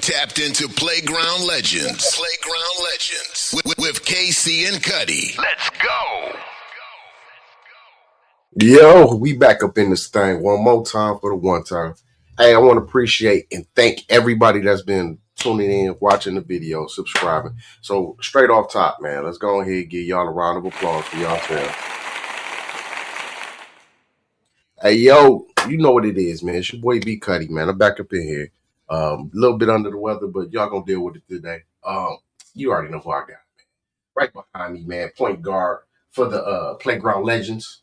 tapped into Playground Legends. Playground Legends with KC and Cuddy. Let's go. Yo, we back up in this thing one more time for the one time. Hey, I want to appreciate and thank everybody that's been tuning in, watching the video, subscribing. So straight off top, man, let's go ahead and give y'all a round of applause for y'all too. Hey, yo, you know what it is, man. It's your boy B Cuddy, man. I'm back up in here. A little bit under the weather, but y'all gonna deal with it today. You already know who I got, man. Right behind me, man. Point guard for the Playground Legends.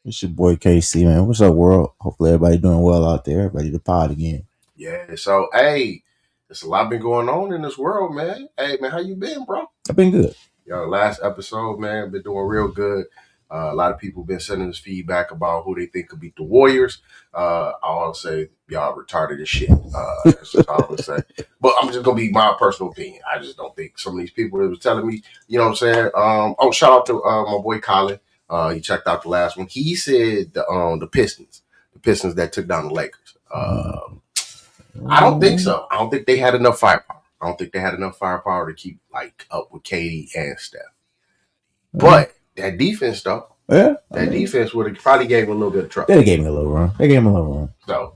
It's your boy KC, man. What's up, world? Hopefully everybody doing well out there. Ready to pod again. Yeah, so hey, there's a lot been going on in this world, man. Hey, man, how you been, bro? I've been good. Yo, last episode, man, been doing real good. A lot of people been sending us feedback about who they think could beat the Warriors. I'll say y'all retarded as shit. That's just all I'm gonna say. But I'm just gonna be my personal opinion. I just don't think some of these people that was telling me, you know what I'm saying? Shout out to my boy Colin. He checked out the last one. He said the Pistons that took down the Lakers. I don't think so. I don't think they had enough firepower. I don't think they had enough firepower to keep up with Katie and Steph. But that defense, though, defense would have probably gave him a little bit of trouble. They gave me a little run. So,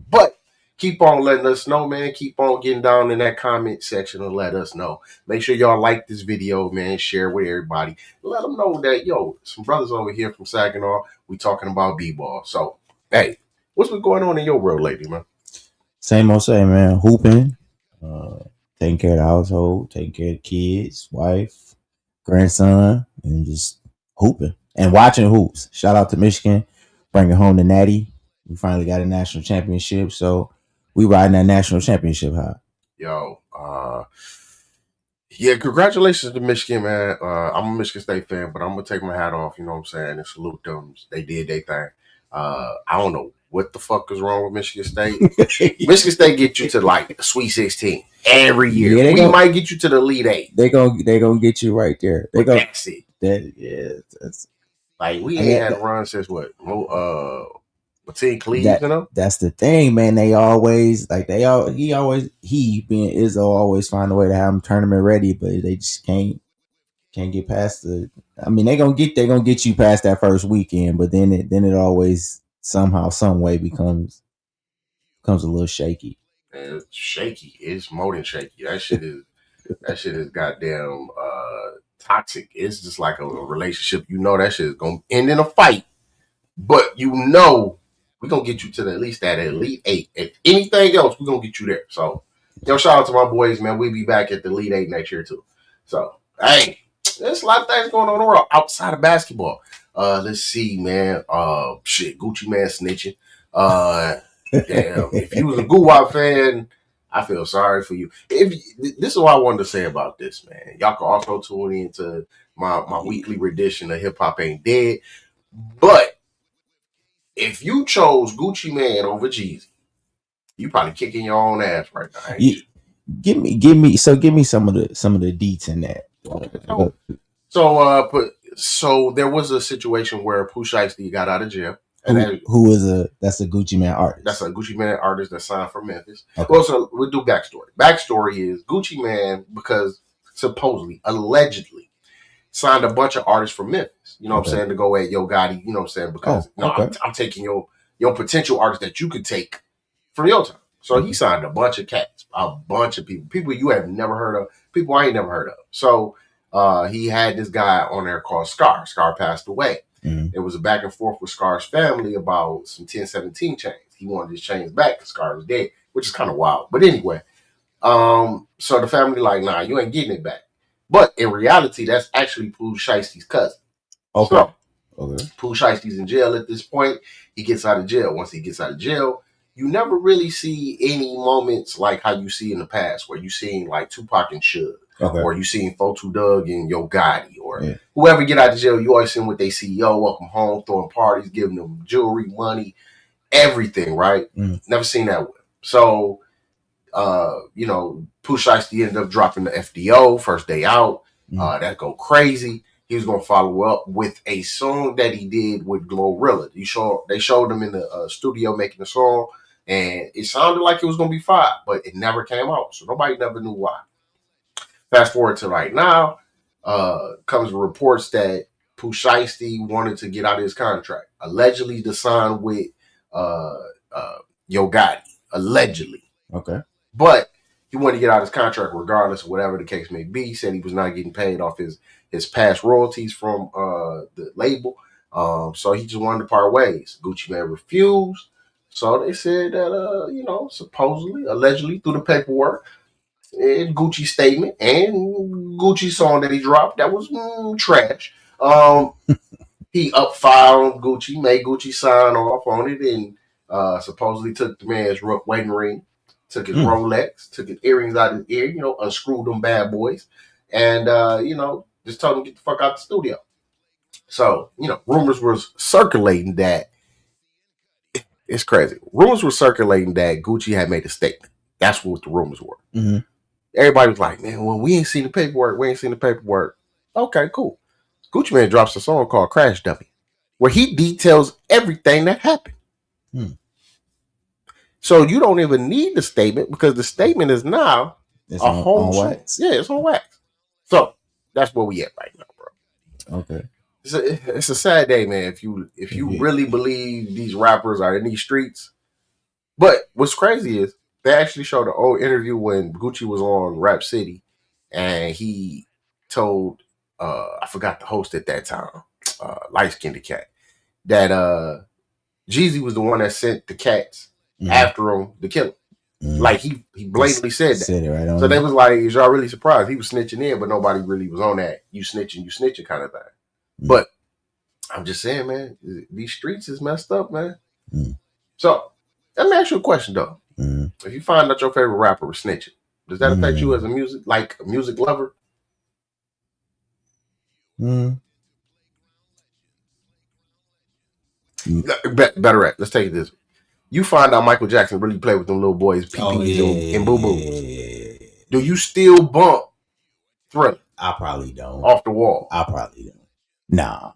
but keep on letting us know, man. Keep on getting down in that comment section and let us know. Make sure y'all like this video, man. Share with everybody. Let them know that, some brothers over here from Saginaw, we talking about b-ball. So, hey, what's been going on in your world lately, man? Same old same, man. Hooping, taking care of the household, taking care of the kids, wife, grandson, and just hooping and watching hoops. Shout out to Michigan, bringing home the Natty. We finally got a national championship, so we riding that national championship high. Congratulations to Michigan, man. I'm a Michigan State fan, but I'm gonna take my hat off, you know what I'm saying, and salute them. They did their thing. I don't know what the fuck is wrong with Michigan State. Michigan State get you to like the Sweet 16 every year. Yeah, might get you to the Elite 8. They gonna get you right there. That's it. That's like we ain't had a run since what? Team Cleveland, That's the thing, man. He being Izzo always find a way to have them tournament ready, but they just can't get past the. I mean, they gonna get you past that first weekend, but then it always somehow, some way becomes a little shaky. It's shaky. It's more than shaky. That shit is goddamn toxic. It's just like a relationship. That shit is gonna end in a fight, but we're going to get you to at least that Elite 8. If anything else, we're going to get you there. So, shout out to my boys, man. We'll be back at the Elite 8 next year, too. So, hey, there's a lot of things going on in the world outside of basketball. Let's see, man. Gucci Man snitching. Damn, if you was a Guwap fan, I feel sorry for you. This is what I wanted to say about this, man. Y'all can also tune into my weekly rendition of Hip Hop Ain't Dead. But if you chose Gucci Man over Jeezy, you probably kicking your own ass right now. Give me some of the deets in that. So there was a situation where Pooh Shiesty got out of jail. That's a Gucci Man artist. That's a Gucci Man artist that signed for Memphis. Okay. Well, so we'll do backstory. Backstory is Gucci Man, because supposedly, allegedly, signed a bunch of artists from Memphis, what I'm saying, to go at Yo Gotti, you know what I'm saying, because I'm taking your potential artist that you could take from your time. So he signed a bunch of cats, a bunch of people you have never heard of, people I ain't never heard of. So he had this guy on there called Scar. Scar passed away. Mm-hmm. It was a back and forth with Scar's family about some 1017 chains. He wanted his chains back because Scar was dead, which is kind of wild. But anyway, so the family like, nah, you ain't getting it back. But in reality, that's actually Pooh Shiesty's cousin. Okay. So, Pooh Shiesty's in jail at this point. He gets out of jail. Once he gets out of jail, you never really see any moments like how you see in the past, where you seen like Tupac and Suge, or you seen Fotu Doug and Yo Gotti, or whoever get out of jail. You always see what they see. Yo, welcome home, throwing parties, giving them jewelry, money, everything. Right? Never seen that with him. So. Pooh Shiesty ended up dropping the FDO first day out. That go crazy. He was gonna follow up with a song that he did with Glorilla. They showed him in the studio making the song. And it sounded like it was going to be 5, but it never came out. So nobody never knew why. Fast forward to right now, comes reports that Pooh Shiesty wanted to get out of his contract, allegedly to sign with uh, Yo Gotti, allegedly. Okay. But he wanted to get out of his contract regardless of whatever the case may be. He said he was not getting paid off his past royalties from the label. So he just wanted to part ways. Gucci Mane refused. So they said that, supposedly, allegedly, through the paperwork, Gucci statement and Gucci song that he dropped that was trash. He upfiled Gucci, made Gucci sign off on it, and supposedly took the man's wedding ring, took his Rolex, took his earrings out of his ear, unscrewed them bad boys, and just told him to get the fuck out the studio. So, rumors were circulating that it's crazy. Rumors were circulating that Gucci had made a statement. That's what the rumors were. Mm-hmm. Everybody was like, man, well, we ain't seen the paperwork. Okay, cool. Gucci Mane drops a song called Crash Dummy, where he details everything that happened. So you don't even need the statement because the statement is now it's a whole on wax. Yeah, it's on wax. So that's where we at right now, bro. Okay. It's a sad day, man, if you really believe these rappers are in these streets. But what's crazy is they actually showed an old interview when Gucci was on Rap City, and he told I forgot the host at that time, light skinned cat, that Jeezy was the one that sent the cats after him to kill him. Like he blatantly said that. Said it right on. So they was like, is y'all really surprised? He was snitching in, but nobody really was on that you snitching kind of thing. But I'm just saying, man, these streets is messed up, man. So let me ask you a question though. If you find out your favorite rapper was snitching, does that affect you as a music lover? Better at. Let's take it this way. You find out Michael Jackson really played with them little boys, PPs and Boo Boos. Do you still bump Thriller? I probably don't. Off the wall. I probably don't. Nah.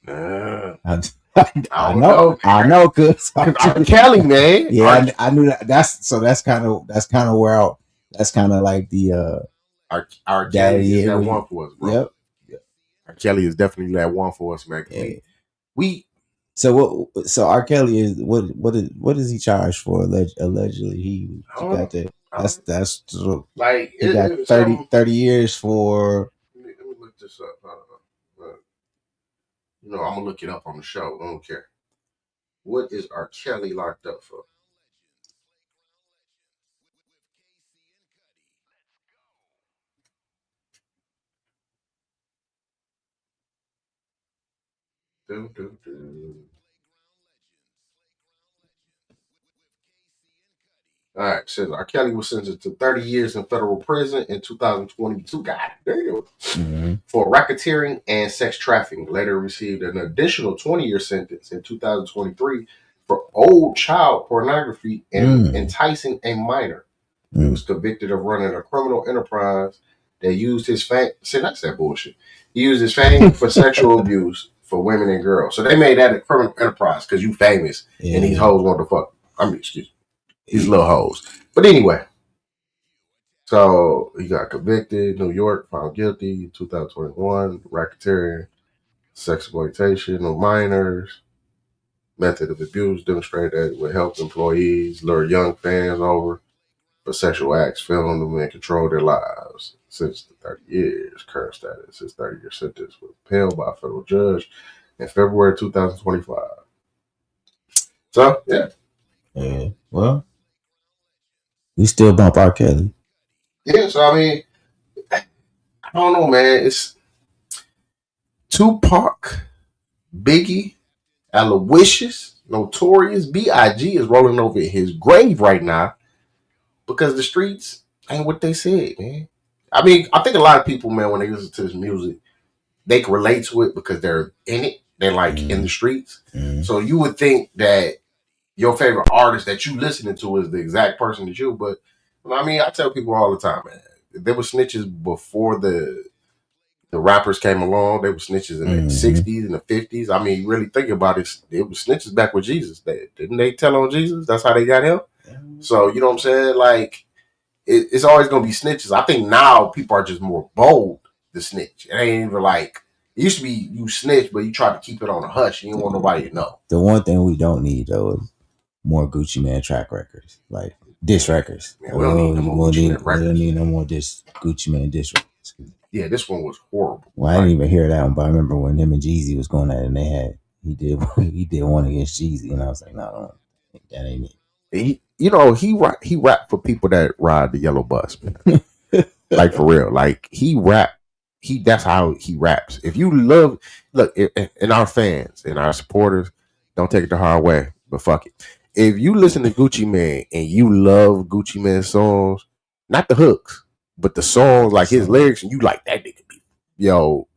I know, cause R. Kelly, man. Yeah, I knew that. That's kind of where that's kind of like the R. Kelly is that one for us, bro. Yep. R. Kelly is definitely that one for us, man. Yeah. So R. Kelly is what does he charge for allegedly? He got that. That's like he got 30 years for. Let me look this up. I'm gonna look it up on the show. I don't care. What is R. Kelly locked up for? All right, says R. Kelly was sentenced to 30 years in federal prison in 2022. God damn. For racketeering and sex trafficking. Later received an additional 20-year sentence in 2023 for old child pornography and enticing a minor. He was convicted of running a criminal enterprise that used his fame. See, that's that bullshit. He used his fame for sexual abuse for women and girls. So they made that a criminal enterprise because you famous and these hoes want to fuck. Excuse me. These little hoes. But anyway, so he got convicted. New York found guilty. 2021 racketeering, sex exploitation of minors, method of abuse demonstrated that would help employees lure young fans over for sexual acts, film them and control their lives. Since the 30 years, current status, his 30-year sentence was upheld by a federal judge in February 2025. So yeah. Well. We still bump R. Kelly. Yeah, so I mean, I don't know, man. It's Tupac, Biggie, Aloysius, Notorious, B.I.G. is rolling over in his grave right now because the streets ain't what they said, man. I mean, I think a lot of people, man, when they listen to this music, they can relate to it because they're in it. They're like in the streets. So you would think that your favorite artist that you listening to is the exact person that you, but I mean, I tell people all the time, man, there were snitches before the rappers came along. They were snitches in the 60s and the 50s. I mean, really think about it. It was snitches back with Jesus. Didn't they tell on Jesus? That's how they got him. So you know what I'm saying? Like it's always gonna be snitches. I think now people are just more bold to snitch. It ain't even like it used to be you snitch, but you try to keep it on a hush. You don't want nobody to know. The one thing we don't need though is more Gucci Man track records, like diss records. Man, we don't need no more Gucci Man records. We don't need no more Gucci Man diss records. Yeah, this one was horrible. Well, I didn't even hear that one, but I remember when him and Jeezy was going at it, and he did one against Jeezy, and I was like, no, that ain't it. He rapped for people that ride the yellow bus, man. Like for real, like that's how he raps. If you look, and our fans and our supporters, don't take it the hard way, but fuck it. If you listen to Gucci Man and you love Gucci Man's songs, not the hooks, but the songs, like his lyrics, and you like that nigga beat. Yo,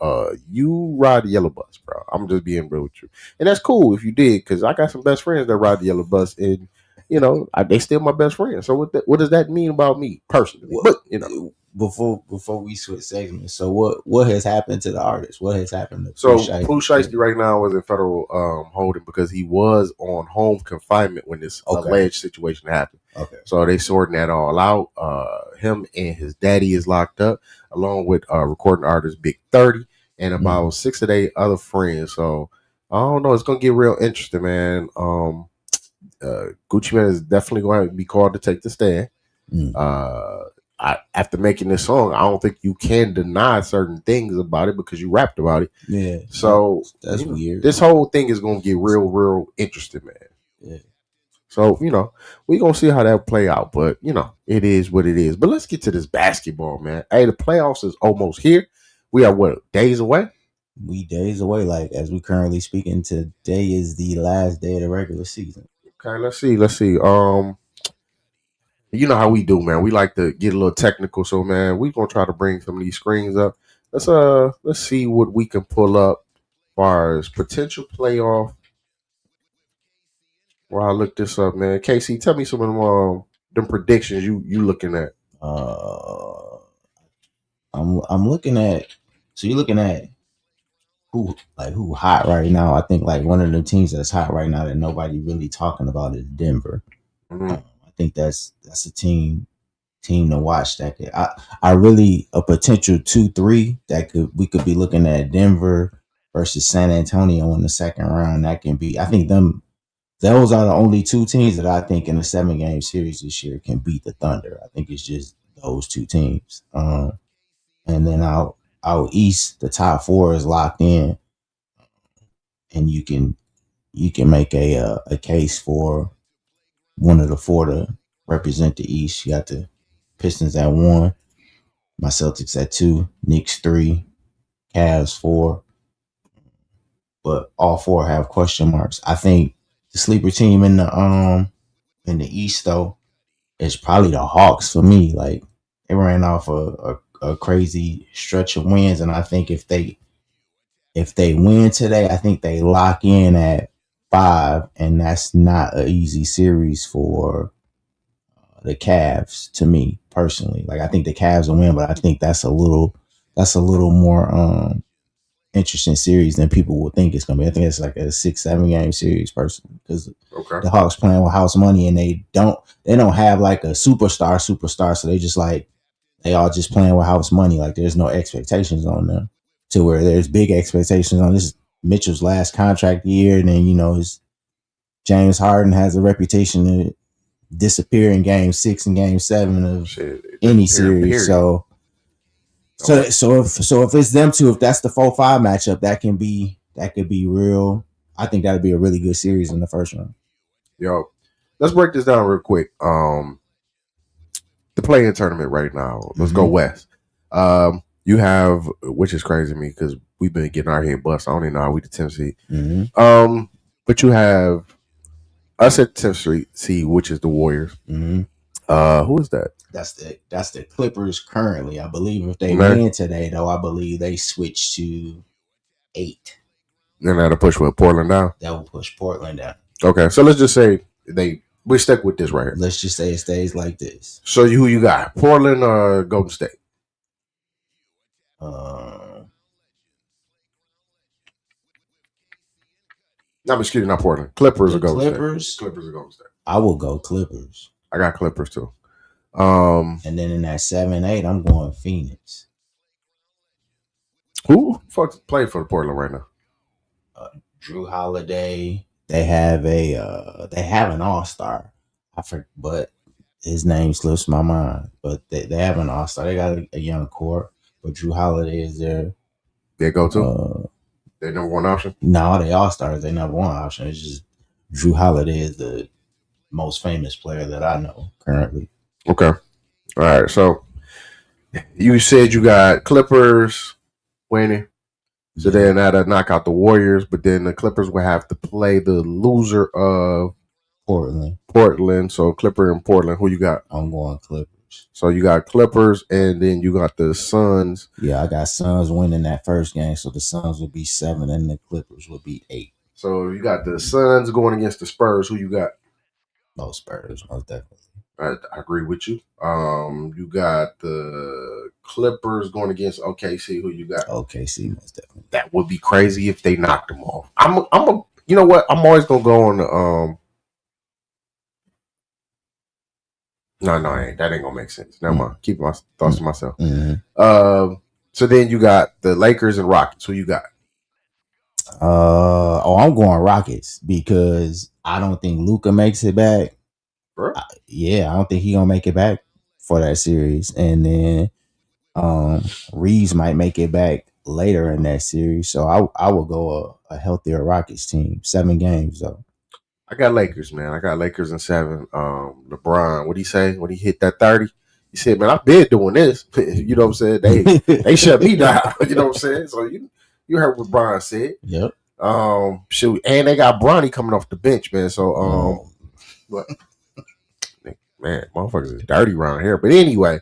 you ride the yellow bus, bro. I'm just being real with you, and that's cool if you did, because I got some best friends that ride the yellow bus, and they still my best friends. So what does that mean about me personally? But before we switch segments, so what has happened to the artist? What has happened to Pooh Shiesty right now is in federal holding because he was on home confinement when this alleged situation happened. Okay. So they sorting that all out. Him and his daddy is locked up, along with recording artist Big 30 and about 6 of their other friends. So I don't know. It's gonna get real interesting, man. Gucci Man is definitely going to be called to take the stand. After making this song, I don't think you can deny certain things about it because you rapped about it. Yeah. So that's weird. This whole thing is going to get real interesting, man. Yeah. So, we're going to see how that play out. But, it is what it is. But let's get to this basketball, man. Hey, the playoffs is almost here. We are, days away? We days away. Like, as we currently speaking, today is the last day of the regular season. Okay, let's see. You know how we do, man. We like to get a little technical, so man, we're gonna try to bring some of these screens up. Let's see what we can pull up as far as potential playoff. While I look this up, man. Casey, tell me some of them predictions you looking at. I'm looking at. So you're looking at who hot right now. I think like one of the teams that's hot right now that nobody really talking about is Denver. I think that's a team to watch. That could I really a potential 2-3 that we could be looking at Denver versus San Antonio in the second round. That can be. I think those are the only two teams that I think in a 7-game series this year can beat the Thunder. I think it's just those two teams. And then out east, the top 4 is locked in, and you can make a case for one of the 4 to represent the East. You got the Pistons at 1, my Celtics at 2, Knicks 3, Cavs 4. But all 4 have question marks. I think the sleeper team in the East though is probably the Hawks for me. Like they ran off a crazy stretch of wins, and I think if they win today, I think they lock in at 5, and that's not an easy series for the Cavs to me personally. Like I think the Cavs will win, but I think that's a little more interesting series than people would think it's gonna be. I think it's like a 6-7 game series personally because the Hawks playing with house money and they don't have like a superstar, so they just like they all just playing with house money. Like there's no expectations on them to where there's big expectations on this Mitchell's last contract year, and then his James Harden has a reputation to disappear in game 6 and game 7 of any series. So if it's them two, if that's the 4-5 matchup, that could be real. I think that'd be a really good series in the first round. Yo, let's break this down real quick. The play-in tournament right now. Let's go west. You have, which is crazy to me because we've been getting our head bust. I don't even know how we the 10th seed. But you have us at 10th seed, which is the Warriors. Who is that? That's the Clippers currently. I believe if they win today, though, I believe they switch to 8. Then that'll push Portland down. That will push Portland down. Okay, so let's just say we stuck with this right here. Let's just say it stays like this. So who you got? Portland or Golden State? I'm excuse me, not Portland. Clippers or Golden State? Clippers or Golden State? I will go Clippers. I got Clippers too. And then in that 7-8, I'm going Phoenix. Who fuck played for Portland right now? Drew Holiday. They have an all-star. But his name slips my mind. But they have an all-star. They got a young core, but Drew Holiday is there. They go to. They number one option. No, they all-stars. They number one option. It's just Drew Holiday is the most famous player that I know currently. Okay. All right. So you said you got Clippers winning. So then that'll knock out the Warriors, but then the Clippers will have to play the loser of Portland. So Clipper and Portland, who you got? I'm going Clippers. So you got Clippers, and then you got the Suns. Yeah, I got Suns winning that first game, so the Suns would be 7, and the Clippers would be 8. So you got the Suns going against the Spurs. Who you got? No, Spurs, most definitely. I agree with you. You got the Clippers going against OKC. Who you got? OKC, most definitely. That would be crazy if they knocked them off. You know what? I'm always gonna go on the No, that ain't gonna make sense. Never mind. Keep my thoughts to myself. Mm-hmm. So then you got the Lakers and Rockets. Who you got? I'm going Rockets because I don't think Luka makes it back. I don't think he gonna make it back for that series, and then Reeves might make it back later in that series. So I will go a healthier Rockets team. 7 games though. I got Lakers, man. I got Lakers in 7. LeBron, what'd he say when he hit that 30? He said, man, I've been doing this. You know what I'm saying? They shut me down. You know what I'm saying? So you heard what Bron said. Yep. Shoot, and they got Bronny coming off the bench, man. So but man, motherfuckers is dirty around here. But anyway,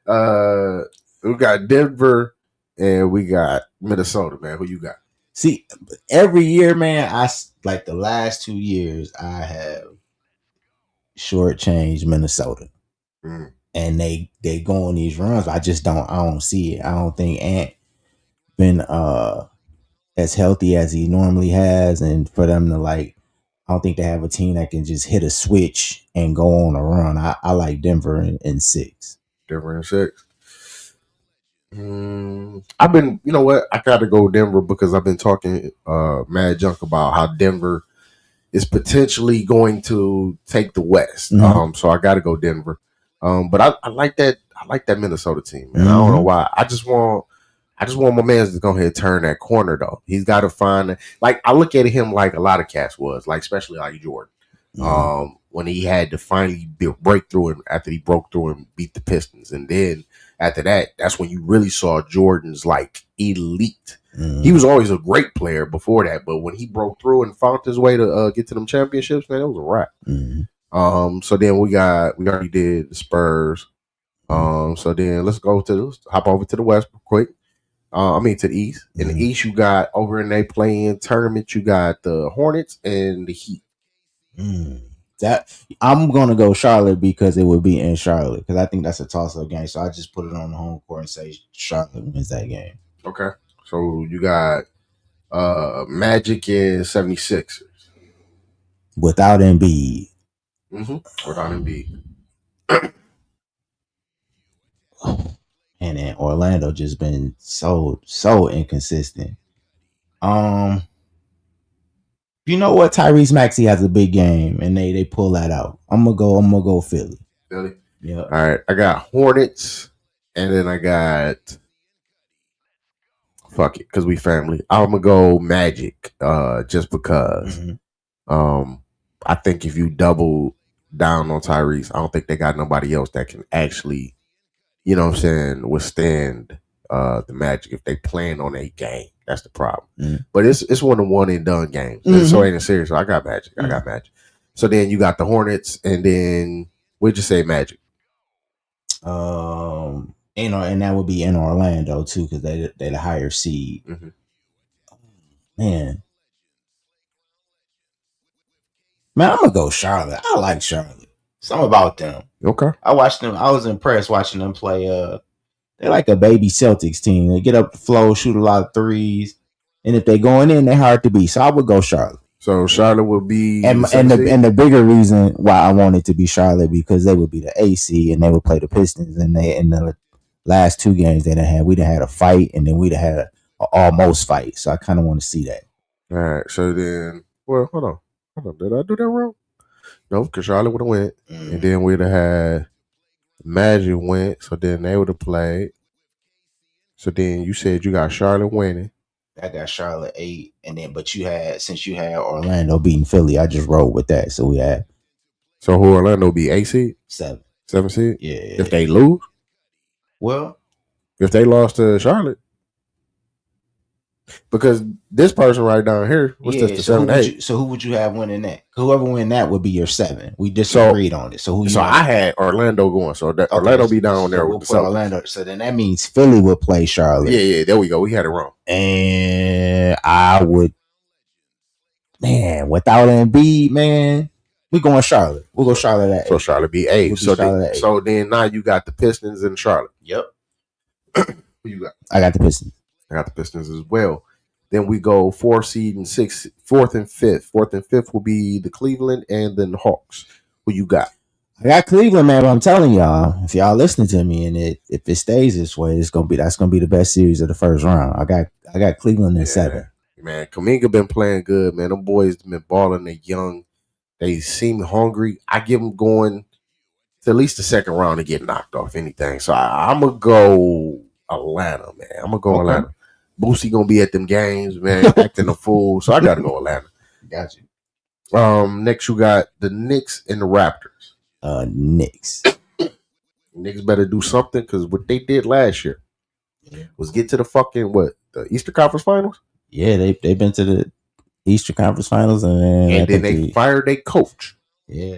we got Denver and we got Minnesota, man. Who you got? See, every year, man, I like the last 2 years, I have shortchanged Minnesota, and they go on these runs. I don't see it. I don't think Ant been as healthy as he normally has, and for them to I don't think they have a team that can just hit a switch and go on a run. I like Denver in 6. Denver in 6. I've been, you know what? I got to go Denver because I've been talking mad junk about how Denver is potentially going to take the West. Mm-hmm. So I got to go Denver. But I like that. I like that Minnesota team, man. I don't know why. I just want my man to go ahead and turn that corner though. He's got to find I look at him like a lot of cats was especially like Jordan. When he had to finally break through and after he broke through and beat the Pistons, and then after that, that's when you really saw Jordan's elite. He was always a great player before that, but when he broke through and found his way to get to them championships, man, it was a wrap. So then we already did the Spurs. So then let's hop over to the West quick. To the East. In the East, you got over in they playing tournament. You got the Hornets and the Heat. That I'm gonna go Charlotte because it would be in Charlotte because I think that's a toss-up game. So I just put it on the home court and say Charlotte wins that game. Okay, so you got Magic and 76ers without Embiid. Without Embiid. And then Orlando just been so inconsistent. You know what? Tyrese Maxey has a big game, and they pull that out. I'm gonna go Philly. Philly. Yeah. All right. I got Hornets, and then I got fuck it, because we family. I'm gonna go Magic, just because. I think if you double down on Tyrese, I don't think they got nobody else that can actually, you know what I'm saying, withstand the Magic if they plan on a game. That's the problem. But it's one and done games. So it ain't serious. So I got Magic. I got Magic. So then you got the Hornets, and then we'd just say Magic. And that would be in Orlando too, because they the higher seed. Man, I'm gonna go Charlotte. I like Charlotte. Something about them. Okay. I watched them. I was impressed watching them play. They're like a baby Celtics team. They get up the flow, shoot a lot of threes, and if they going in, they're hard to beat. So I would go Charlotte. So Charlotte would be and the bigger reason why I want it to be Charlotte because they would be the AC and they would play the Pistons and they in the last 2 games they we'd have had a fight and then we'd have had a almost fight. So I kind of want to see that. All right. So then, well, hold on. Did I do that wrong? No, because Charlotte would have went, and then we'd have had Magic went. So then they would have played. So then you said you got Charlotte winning. I got Charlotte 8, and then since you had Orlando beating Philly, I just rolled with that. So we had. So who Orlando be 8 seed? 7 seed? Yeah. If they lose? Well, if they lost to Charlotte. Because this person right down here was just the 7-8. So who would you have winning that? Whoever win that would be your 7. We disagreed on it. So I had Orlando going. So that Orlando be down there with the Orlando. So then that means Philly would play Charlotte. Yeah. There we go. We had it wrong. And I would, man, without Embiid, man, we going Charlotte. We'll go Charlotte at 8. So Charlotte be 8. So then now you got the Pistons and Charlotte. Yep. Who you got? I got the Pistons. I got the Pistons as well. Then we go 4 seed and 6, 4th and 5th. 4th and 5th will be the Cleveland and then the Hawks. Who you got? I got Cleveland, man. But I'm telling y'all, if y'all listening to me and if it stays this way, that's gonna be the best series of the first round. I got Cleveland in 7. Man, Kuminga been playing good, man. Them boys been balling. They young. They seem hungry. I give them going to at least the second round to get knocked off anything. So I'm gonna go Atlanta, man. I'm gonna go Atlanta. Boosie gonna be at them games, man, acting a fool. So I gotta go Atlanta. Got you. Next you got the Knicks and the Raptors. Knicks. Knicks better do something because what they did last year was get to the fucking the Eastern Conference Finals. Yeah, they've been to the Eastern Conference Finals and then they fired their coach. Yeah,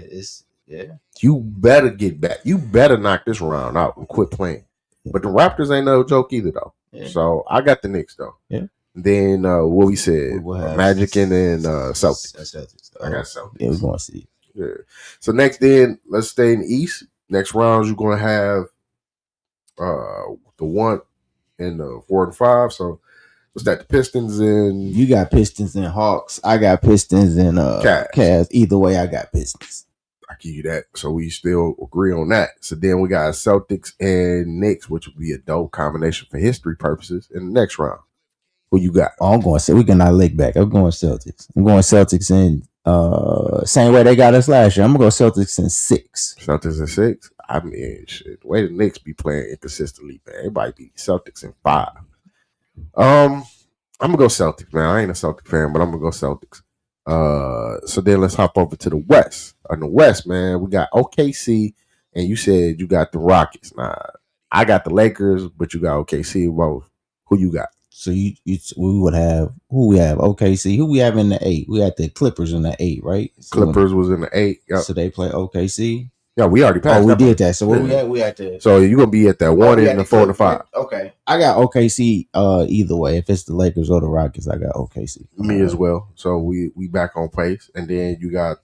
You better get back. You better knock this round out and quit playing. But the Raptors ain't no joke either, though. Yeah. So I got the Knicks, though. Yeah. Then what we said, Magic and then Celtics. I got Celtics. Yeah, we're going to see. Yeah. So next, then let's stay in the East. Next round, you're going to have the 1 and the 4 and 5. So what's that? The Pistons and you got Pistons and Hawks. I got Pistons and Cavs. Either way, I got Pistons. I give you that. So we still agree on that. So then we got Celtics and Knicks, which would be a dope combination for history purposes in the next round. Who you got? Oh, I'm going to say we cannot lick back. I'm going Celtics. I'm going Celtics in same way they got us last year. I'm gonna go Celtics in 6. Celtics in 6. I mean, shit. The way the Knicks be playing inconsistently, man. Everybody be Celtics in 5. I'm gonna go Celtics, man. I ain't a Celtic fan, but I'm gonna go Celtics. So then let's hop over to the West. On the West, man, we got OKC, and you said you got the Rockets. Nah, I got the Lakers, but you got OKC. Both. Who you got? So we would have who we have OKC. Who we have in the 8? We had the Clippers in the 8, right? So Clippers was in the 8. Yep. So they play OKC. Yeah, we already passed. Oh, we did that. So what we had to. So you're gonna be at that 1 and the 4 and the 5. Okay, I got OKC. Either way, if it's the Lakers or the Rockets, I got OKC. Me as well. So we back on pace, and then you got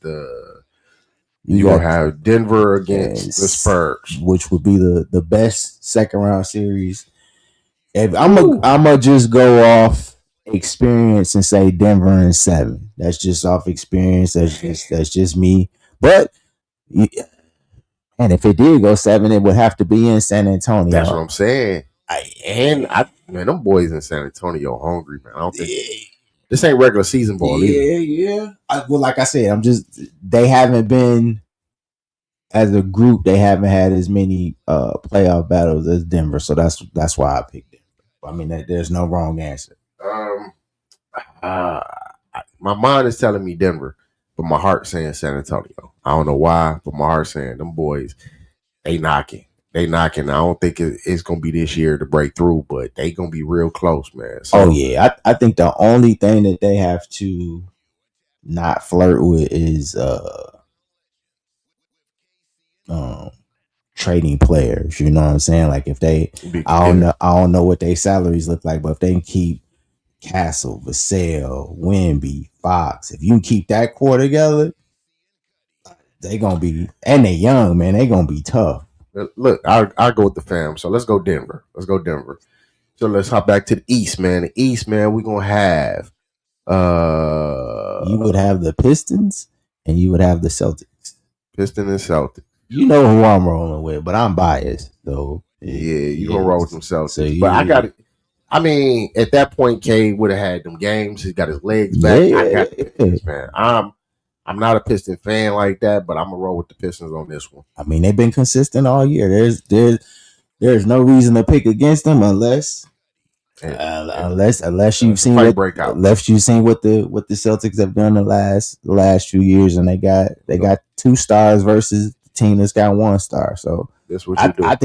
you gonna have Denver against the Spurs, which would be the best second round series. If I'm gonna just go off experience and say Denver in 7. That's just off experience. That's just me. But. And if it did go 7, it would have to be in San Antonio. That's what I'm saying. Man, them boys in San Antonio hungry, man. I don't think this ain't regular season ball either. Yeah. Well, like I said, they haven't been as a group. They haven't had as many playoff battles as Denver, so that's why I picked it. I mean, there's no wrong answer. My mind is telling me Denver, but my heart's saying San Antonio. I don't know why, but my heart's saying them boys, they knocking. I don't think it's going to be this year to break through, but they going to be real close, man. So, I think the only thing that they have to not flirt with is trading players. You know what I'm saying? Like if I don't know what their salaries look like, but if they can keep Castle, Vassell, Wemby, Fox, if you can keep that core together, they gonna be, and they young, man. They gonna be tough. Look, I'll go with the fam. So let's go Denver. So let's hop back to the East, man. The East, man, we're gonna have You would have the Pistons and you would have the Celtics. Piston and Celtics. You know who I'm rolling with, but I'm biased though. Yeah, you gonna roll with them Celtics. So but I got it. I mean, at that point, K would have had them games. He's got his legs back. I got the Pistons, man. I'm not a Piston fan like that, but I'm gonna roll with the Pistons on this one. I mean, they've been consistent all year. There's no reason to pick against them unless you've seen what the Celtics have done the last few years, and they got 2 stars versus the team that's got 1 star. So that's what you do. I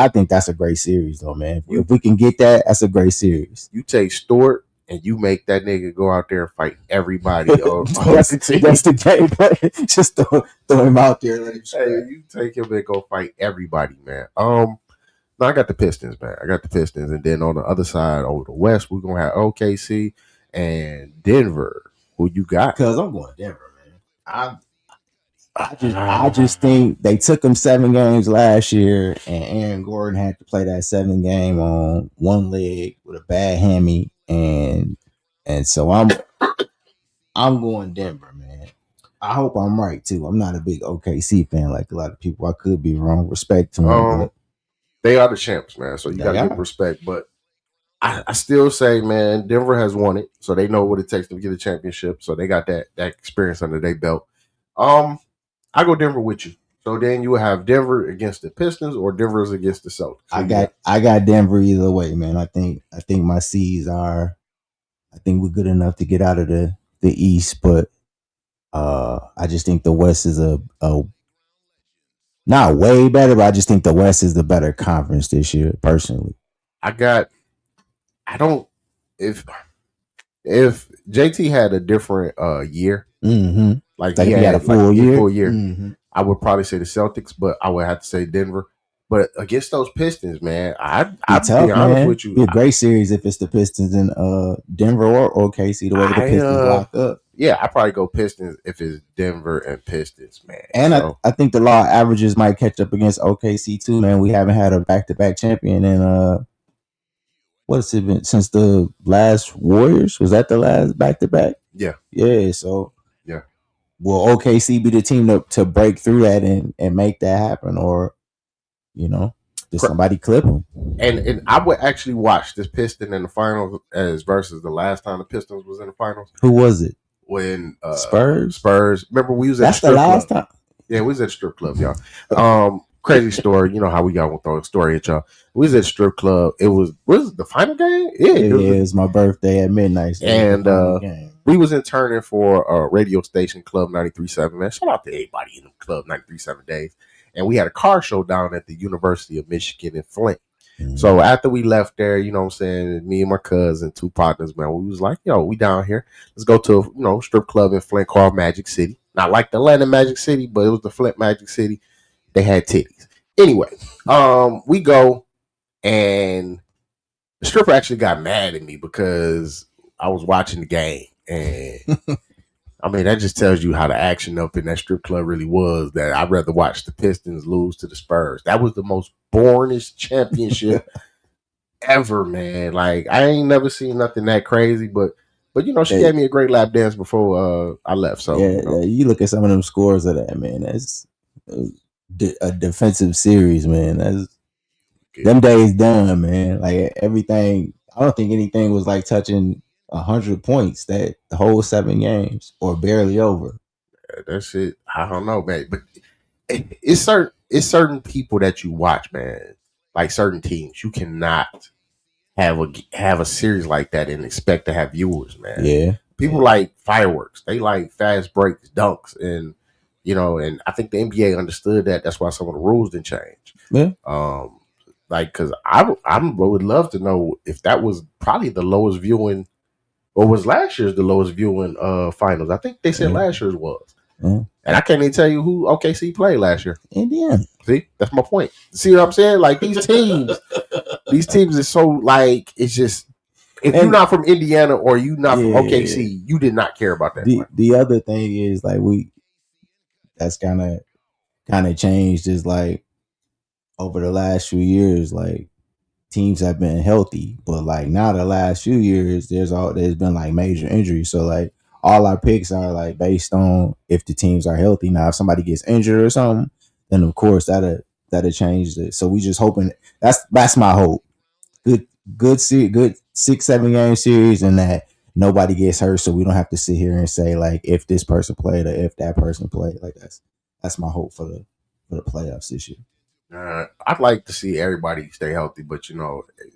think that's a great series, though, man. If we can get that, that's a great series. You take Stewart and you make that nigga go out there and fight everybody. That's the game plan. Just throw him out there. Let him you take him and go fight everybody, man. No, I got the Pistons, man. I got the Pistons. And then on the other side, over the West, we're going to have OKC and Denver. Who you got? Because I'm going Denver, man. I just think they took them 7 games last year, and Aaron Gordon had to play that 7th game on one leg with a bad hammy, and so I'm going Denver, man. I hope I'm right too. I'm not a big OKC fan like a lot of people. I could be wrong. Respect to them. They are the champs, man. So you got to give respect. But I still say, man, Denver has won it, so they know what it takes to get a championship. So they got that experience under their belt. I go Denver with you. So then you will have Denver against the Pistons or Denver's against the Celtics. I got Denver either way, man. I think my C's are. I think we're good enough to get out of the East, but I just think the West is a not way better, but I just think the West is the better conference this year, personally. If JT had a different year, like he had a full year, I would probably say the Celtics, but I would have to say Denver. But against those Pistons, man, I'd be honest with you. It'd be a great series if it's the Pistons in Denver or OKC, the way the Pistons lock up. Yeah, I'd probably go Pistons if it's Denver and Pistons, man. And I think the law averages might catch up against OKC too, man. We haven't had a back-to-back champion in what has it been since the last Warriors? Was that the last back-to-back? Yeah. Yeah, so yeah. Will OKC be the team to break through that and make that happen, or does somebody clip them? And I would actually watch this Piston in the finals as versus the last time the Pistons was in the finals. Who was it? When Spurs. Remember we was at the strip last club. Time. Yeah, we was at the strip club, y'all. Crazy story. You know how we got to throw a story at y'all. We was at the strip club. It was the final game? Yeah, it was my birthday at midnight. So and we was interning for a radio station, Club 93.7. Man, shout out to everybody in the Club 93.7 days. And we had a car show down at the University of Michigan in Flint. So after we left there, you know what I'm saying, me and my cousin, 2 partners, man, we was like, yo, we down here. Let's go to a strip club in Flint called Magic City. Not like the Atlanta Magic City, but it was the Flint Magic City. They had titties. Anyway, we go, and the stripper actually got mad at me because I was watching the game. And I mean, that just tells you how the action up in that strip club really was, that I'd rather watch the Pistons lose to the Spurs. That was the most boringest championship ever, man. Like, I ain't never seen nothing that crazy, but she gave me a great lap dance before I left. So you look at some of them scores of that, man. That's a defensive series, man. That's them days done, man. Like everything, I don't think anything was like touching 100 points that the whole 7 games or barely over. Yeah, that shit, I don't know, man. But it's certain people that you watch, man. Like certain teams, you cannot have a series like that and expect to have viewers, man. Yeah, people like fireworks. They like fast breaks, dunks, and and I think the NBA understood that. That's why some of the rules didn't change. Yeah. Because I would love to know if that was probably the lowest viewing. Or was last year's the lowest viewing finals? I think they said last year's was. And I can't even tell you who OKC played last year. Indiana. See, that's my point. See what I'm saying? Like these teams are so like, it's just, if you're not from Indiana or you not from OKC, you did not care about that. The other thing is like that's kind of changed is like over the last few years, like teams have been healthy, but like now the last few years, there's been like major injuries. So like all our picks are like based on if the teams are healthy. Now, if somebody gets injured or something, then of course that'll change it. So we just hoping that's my hope. Good, good 6-7 game series, and that nobody gets hurt, so we don't have to sit here and say like if this person played or if that person played. Like that's my hope for the playoffs this year. I'd like to see everybody stay healthy, but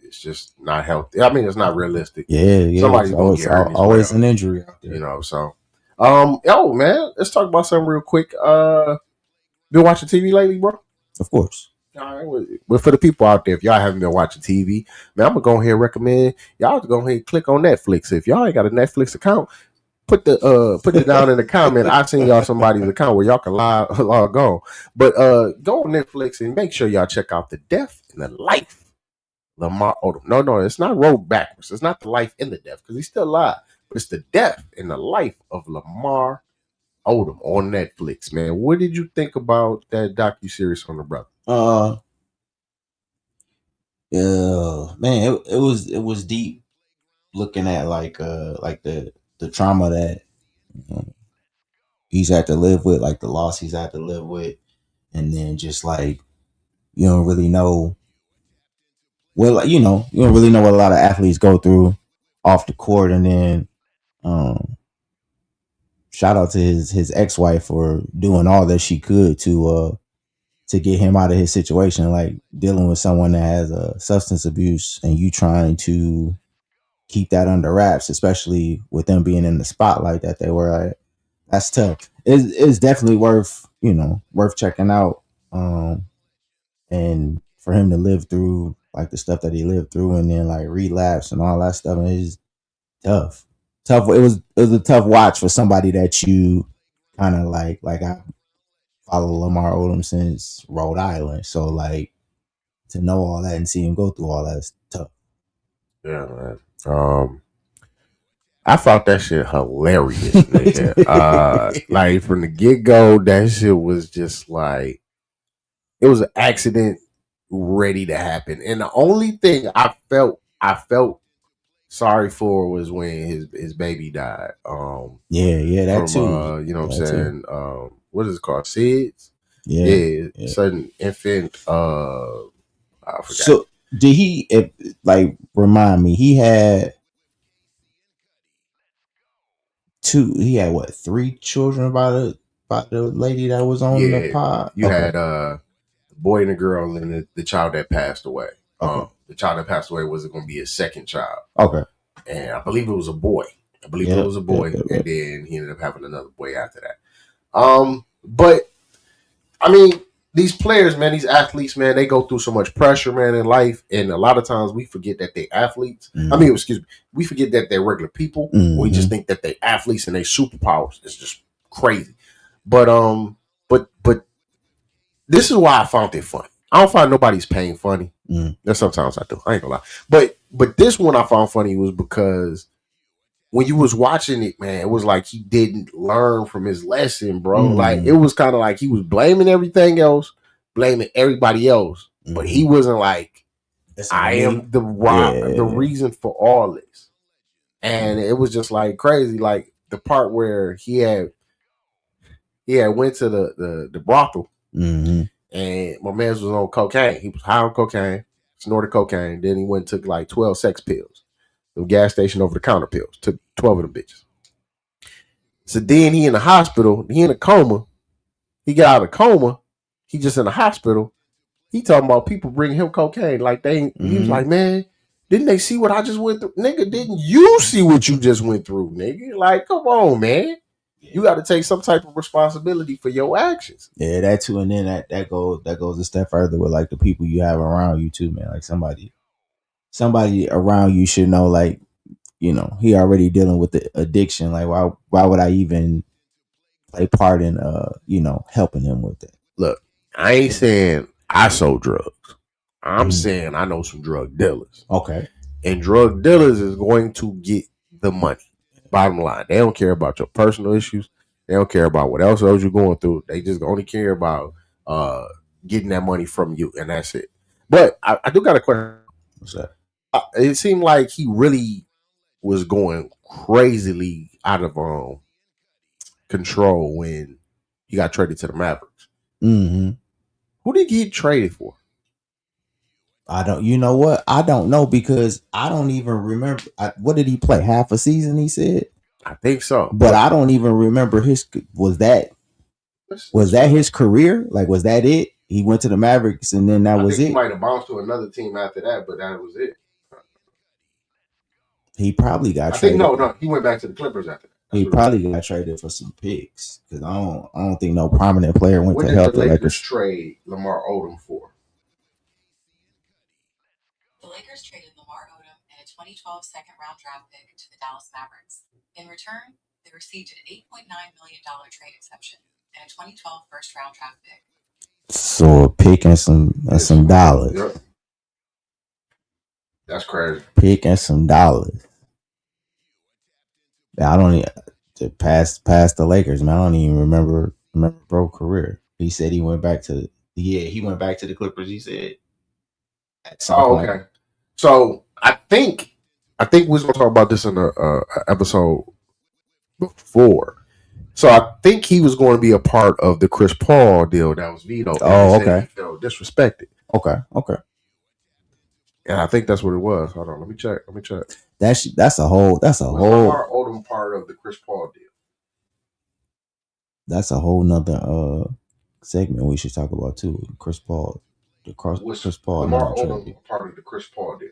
it's just not healthy. I mean, it's not realistic. Yeah. Somebody's gonna get hurt. Always an injury out there. So, man, let's talk about something real quick. Been watching TV lately, bro? Of course. All right, well, for the people out there, if y'all haven't been watching TV, man, I'm gonna go ahead and recommend y'all to go ahead and click on Netflix. If y'all ain't got a Netflix account, put it down in the comment. I've seen y'all somebody's account where y'all can log on. But go on Netflix and make sure y'all check out The Death and the Life Lamar Odom. No, it's not rolled backwards. It's not the life and the death because he's still alive. But it's the death and the life of Lamar Odom on Netflix, man. What did you think about that docuseries on the brother? Yeah, man, it was deep looking at like the trauma that he's had to live with, like the loss he's had to live with, and then just like you don't really know. Well, you don't really know what a lot of athletes go through off the court, and then shout out to his ex wife for doing all that she could to get him out of his situation, like dealing with someone that has a substance abuse, and you trying to keep that under wraps, especially with them being in the spotlight that they were at. That's tough. It's definitely worth checking out. And for him to live through like the stuff that he lived through and then like relapse and all that stuff is tough. Tough. It was a tough watch for somebody that you kind of like I follow Lamar Odom since Rhode Island. So like to know all that and see him go through all that is tough. Yeah, man. I thought that shit hilarious, nigga. Like from the get go, that shit was just like it was an accident ready to happen. And the only thing I felt sorry for was when his baby died. Yeah, that from too. you know what I'm That saying? What is it called? SIDS? Yeah. Sudden infant I forgot. So did he like remind me? He had three children by the lady that was on the pod? You had a boy and a girl and the child that passed away. Okay. The child that passed away was going to be his second child. Okay. And I believe it was a boy. And then he ended up having another boy after that. But I mean, these players, man, these athletes, man, they go through so much pressure, man, in life, and a lot of times we forget that they athletes. Mm-hmm. I mean, we forget that they're regular people. Mm-hmm. We just think that they athletes and they superpowers. It's just crazy. But this is why I found it funny. I don't find nobody's pain funny. And sometimes I do. I ain't gonna lie. But this one I found funny was because when you was watching it, man, it was like he didn't learn from his lesson, bro. Like it was kind of like he was blaming everything else, blaming everybody else, but he wasn't like, I am the reason for all this. And it was just like crazy, like the part where he had went to the brothel, and my man was on cocaine. He was high on cocaine, snorted cocaine. Then he went and took like 12 sex pills. The gas station over the counter pills. Took 12 of them bitches. So then he in the hospital. He in a coma. He got out of coma. He just in the hospital. He talking about people bringing him cocaine. Like he was like, man, didn't they see what I just went through? Nigga, didn't you see what you just went through, nigga? Like, come on, man. You got to take some type of responsibility for your actions. Yeah, that too. And then that goes a step further with like the people you have around you too, man. Like somebody around you should know, like, he already dealing with the addiction. Like, why would I even play part in helping him with it? Look, I ain't saying I sold drugs. I'm saying I know some drug dealers. Okay. And drug dealers is going to get the money. Bottom line, they don't care about your personal issues. They don't care about what else you're going through. They just only care about getting that money from you, and that's it. But I do got a question. What's that? It seemed like he really was going crazily out of control when he got traded to the Mavericks. Mm-hmm. Who did he get traded for? I don't. You know what? I don't know because I don't even remember. What did he play? Half a season, he said. I think so, but I don't even remember his. Was that his career? Like, was that it? He went to the Mavericks, and then that was it. He might have bounced to another team after that, but that was it. He probably got I traded. think no, he went back to the Clippers after that. He probably got traded for some picks because I don't think no prominent player went to help the Lakers. Trade Lamar Odom for? The Lakers traded Lamar Odom and a 2012 second-round draft pick to the Dallas Mavericks. In return, they received an $8.9 million trade exception and a 2012 first-round draft pick. So a pick and some dollars. Yep. That's crazy. Pick and some dollars. I don't even past the Lakers, man. I don't even remember bro career. He said he went back to the Clippers. He said. Okay. So I think we was gonna talk about this in a episode before. So I think he was going to be a part of the Chris Paul deal that was vetoed. Oh, okay. He felt disrespected. Okay. And I think that's what it was. Hold on, let me check. That's a whole. Lamar Odom part of the Chris Paul deal. That's a whole nother segment we should talk about too. Chris Paul, Chris Paul. Lamar Odom part of the Chris Paul deal.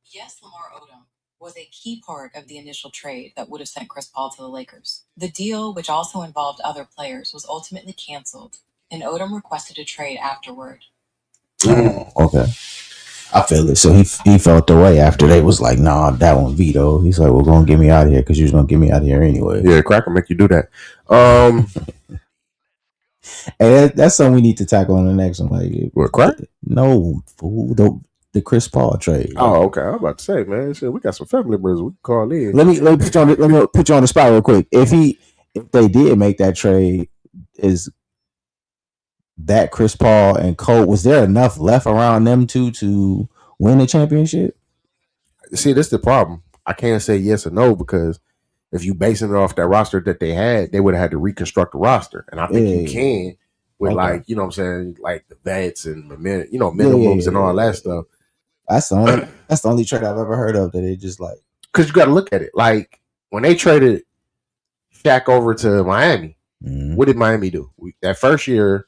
Yes, Lamar Odom was a key part of the initial trade that would have sent Chris Paul to the Lakers. The deal, which also involved other players, was ultimately canceled, and Odom requested a trade afterward. Oh, okay. I feel it. So he felt the way after they was like, nah, that one veto. He's like, well, gonna get me out of here because you're gonna get me out of here anyway. Yeah, cracker make you do that. Hey, that's something we need to tackle on the next one. Like, what, crack? No, fool. The Chris Paul trade. Oh, okay. I was about to say, man, shit, we got some family members we can call in. Let me put you on the spot real quick. If they did make that trade, is that Chris Paul and Cole, was there enough left around them two to win the championship? See, this is the problem. I can't say yes or no because if you basing it off that roster that they had, they would have had to reconstruct the roster. And I think you can with like, you know what I'm saying, like the vets and the minimums and all that stuff. That's the only trade I've ever heard of that they just like. Because you got to look at it. Like when they traded Shaq over to Miami, what did Miami do? That first year,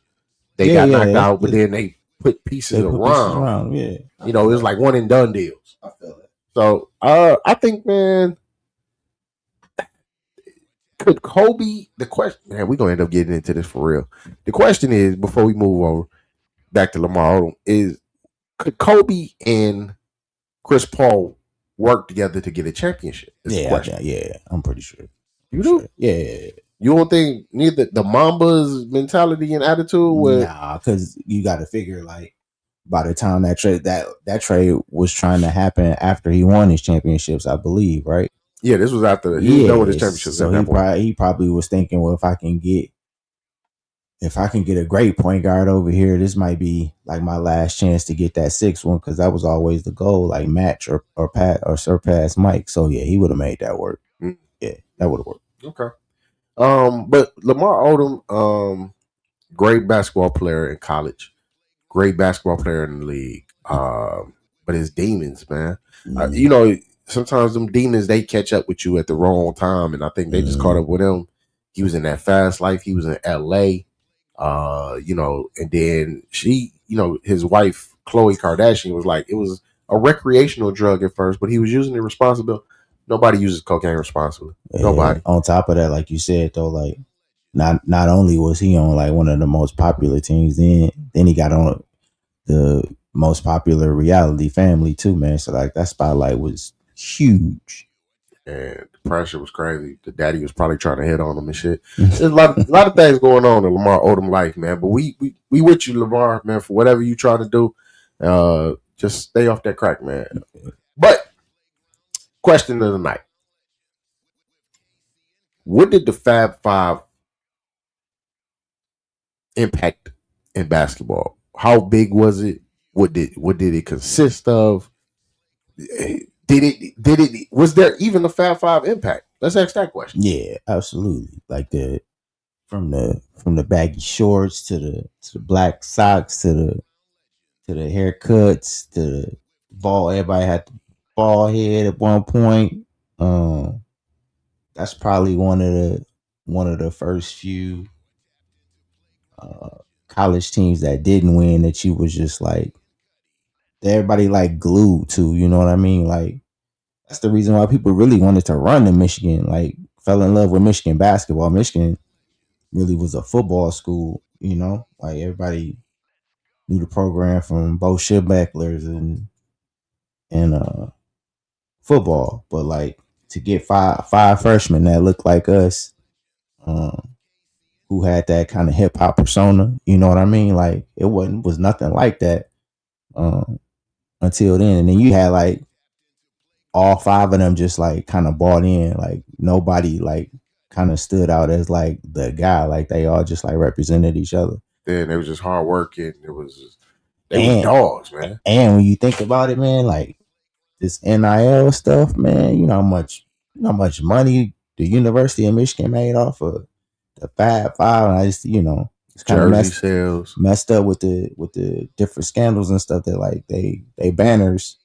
they got knocked out, but then they put pieces around. Yeah, it was like one and done deals. I feel it. So I think, man, could Kobe? The question, man, we're gonna end up getting into this for real. The question is, before we move over back to Lamar Odom, is could Kobe and Chris Paul work together to get a championship? Yeah, I'm pretty sure. You do? Yeah. You don't think neither the Mamba's mentality and attitude would? Nah, because you got to figure like by the time that trade was trying to happen after he won his championships, I believe, right? Yeah, this was after he was done with his championships. So he probably was thinking, well, if I can get a great point guard over here, this might be like my last chance to get that sixth one because that was always the goal, like match or surpass Mike. So yeah, he would have made that work. Mm-hmm. Yeah, that would have worked. Okay. But Lamar Odom, great basketball player in college, great basketball player in the league. But his demons, man, sometimes them demons they catch up with you at the wrong time, and I think they just caught up with him. He was in that fast life. He was in LA, and then his wife Khloe Kardashian was like, it was a recreational drug at first, but he was using it responsibly. Nobody uses cocaine responsibly. Nobody. On top of that, like you said though, like not only was he on like one of the most popular teams, then he got on the most popular reality family too, man. So like that spotlight was huge. And the pressure was crazy. The daddy was probably trying to hit on him and shit. There's a lot of things going on in Lamar Odom life, man. But we with you, Lamar, man, for whatever you try to do. Just stay off that crack, man. But question of the night. What did the Fab Five impact in basketball? How big was it? What did it consist of? Was there even a Fab Five impact? Let's ask that question. Yeah, absolutely. Like from the baggy shorts to the black socks to the haircuts to the ball. Everybody had the ball head at one point. That's probably one of the first few college teams that didn't win that you was just like everybody like glued to. You know what I mean? Like that's the reason why people really wanted to run to Michigan. Like fell in love with Michigan basketball. Michigan really was a football school. You know, like everybody knew the program from both Schibecklers and football, but like to get five freshmen that looked like us, um, who had that kind of hip hop persona, you know what I mean? Like it was nothing like that um, until then, and then you had like all five of them just like kind of bought in, like nobody like kind of stood out as like the guy, like they all just like represented each other. Then it was just hard working. They was And dogs, man. and when you think about it, man, like this NIL stuff, man, you know how much money the University of Michigan made off of the Fab Five. And I just, it's kind of Jersey sales. messed up with the different scandals and stuff that like they banners,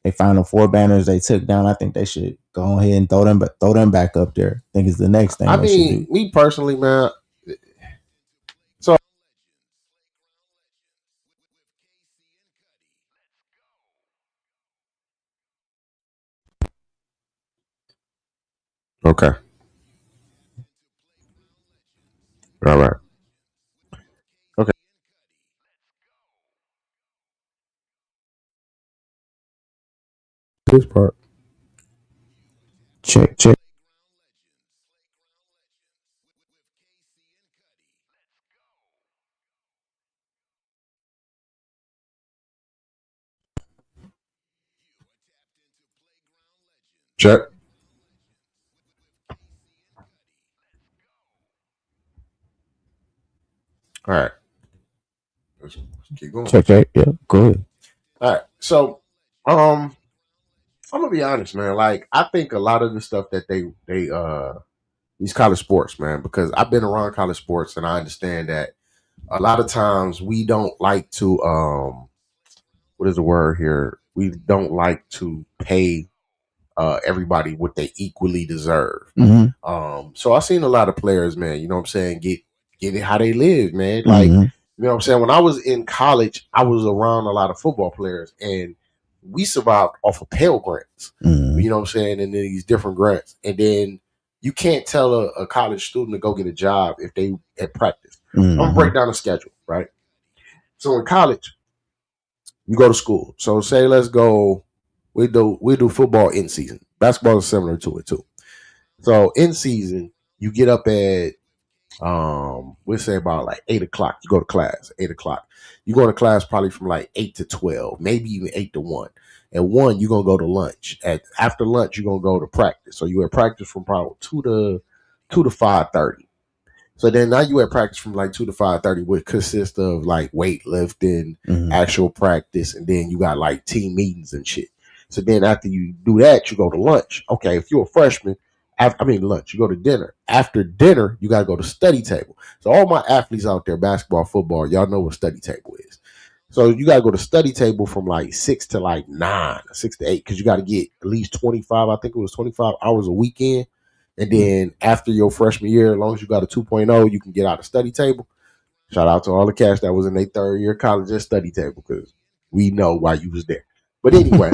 they Final Four banners they took down. I think they should go ahead and throw them back up there. I think it's the next thing I they should mean, do. me personally, man. So okay, all right, okay. This part. Check, check. Check. All right. Let's keep going. Check, check. Yeah, go ahead. All right. So, I'm gonna be honest, man. Like, I think a lot of the stuff that they these college sports, man, because I've been around college sports and I understand that a lot of times we don't like to what is the word here? We don't like to pay everybody what they equally deserve. Mm-hmm. So I've seen a lot of players, man, you know what I'm saying, get it how they live, man. Like, Mm-hmm. you know what I'm saying? When I was in college, I was around a lot of football players and we survived off of Pell Grants. Mm-hmm. You know what I'm saying? And then these different grants. And then you can't tell a college student to go get a job if they at practice. I'm gonna break down the schedule, right? So in college, you go to school. So say let's go, we do football in season. Basketball is similar to it too. So in season, you get up at we'll say about like 8 o'clock. You go to class, 8 o'clock. You go to class probably from like 8 to 12, maybe even 8 to 1. At 1, you're gonna go to lunch. After lunch, you're gonna go to practice. So you at practice from probably 2 to 5:30. So then now you at practice from like 2 to 5:30, which consists of like weightlifting, Mm-hmm. actual practice, and then you got like team meetings and shit. So then after you do that, you go to lunch. Okay, if you're a freshman, lunch, you go to dinner. After dinner, you got to go to study table. So all my athletes out there, basketball, football, y'all know what study table is. So you got to go to study table from like 6 to like 9, 6 to 8, because you got to get at least 25, I think it was 25 hours a weekend. And then after your freshman year, as long as you got a 2.0, you can get out of study table. Shout out to all the cats that was in their third year of college at study table, because we know why you was there. But anyway,